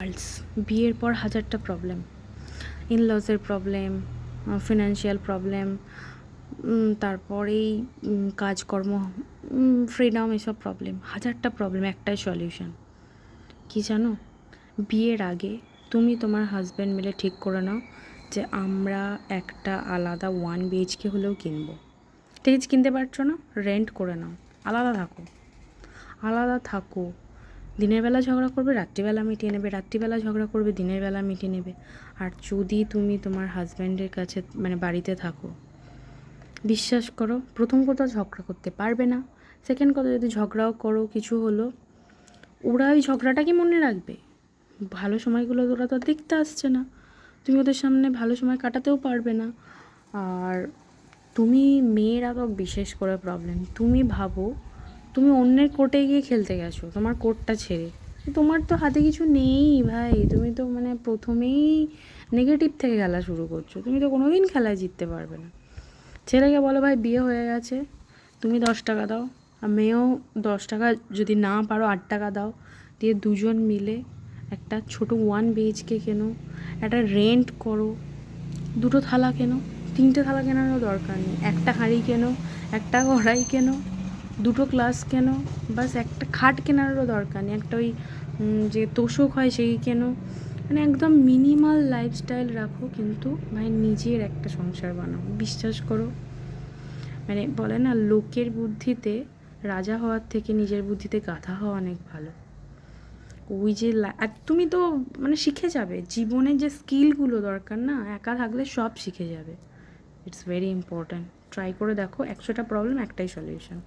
Girls বিয়ের পর হাজারটা প্রবলেম, ইনলসের প্রবলেম, ফিনান্সিয়াল প্রবলেম, তারপরেই কাজকর্ম, ফ্রিডম, এসব প্রবলেম, হাজারটা প্রবলেম, একটাই সলিউশন কি জানো? বিয়ের আগে তুমি তোমার হাজব্যান্ড মিলে ঠিক করে নাও যে আমরা একটা আলাদা 1 BHK হলেও কিনবো। ঠিক আছে, কিনতে পারছো না, রেন্ট করে নাও, আলাদা থাকো, আলাদা থাকো। দিনের বেলা ঝগড়া করবে, রাত্রিবেলা মিটিয়ে নেবে, রাত্রিবেলা ঝগড়া করবে, দিনের বেলা মিটিয়ে নেবে। আর যদি তুমি তোমার হাজব্যান্ডের কাছে মানে বাড়িতে থাকো, বিশ্বাস করো, প্রথম কথা ঝগড়া করতে পারবে না, সেকেন্ড কথা যদি ঝগড়াও করো কিছু হলো, ওরা ওই ঝগড়াটাকে মনে রাখবে। ভালো সময়গুলো ওরা তো দেখতে আসছে না, তুমি ওদের সামনে ভালো সময় কাটাতেও পারবে না। আর তুমি মেয়েরা তো বিশেষ করে প্রবলেম, তুমি ভাবো তুমি অন্যের কোর্টে গিয়ে খেলতে গেছো, তোমার কোর্টটা ছেড়ে, তোমার তো হাতে কিছু নেই ভাই, তুমি তো মানে প্রথমেই নেগেটিভ থেকে খেলা শুরু করছো, তুমি তো কোনো দিন খেলায় জিততে পারবে না। ছেলেকে বলো ভাই বিয়ে হয়ে গেছে, তুমি 10 টাকা দাও, আর মেয়েও 10 টাকা, যদি না পারো 8 টাকা দাও, দিয়ে দুজন মিলে একটা ছোটো 1 BHK কেনো, একটা রেন্ট করো, 2টো থালা কেনো, 3টে থালা কেনারও দরকার নেই, একটা হাঁড়ি কেনো, একটা কড়াই কেনো, 2টো গ্লাস কেনো, বাস একটা খাট কেনারও দরকার নেই, একটা ওই যে তোষক হয় সেই কেনো, মানে একদম মিনিমাল লাইফস্টাইল রাখো, কিন্তু ভাই নিজের একটা সংসার বানাও। বিশ্বাস করো, মানে বলে না, লোকের বুদ্ধিতে রাজা হওয়ার থেকে নিজের বুদ্ধিতে গাধা হওয়া অনেক ভালো। ওই যে আর তুমি তো মানে শিখে যাবে, জীবনে যে স্কিলগুলো দরকার না, একা থাকলে সব শিখে যাবে। It's very important. ট্রাই করে দেখো, 100টা প্রবলেম একটাই সলিউশন।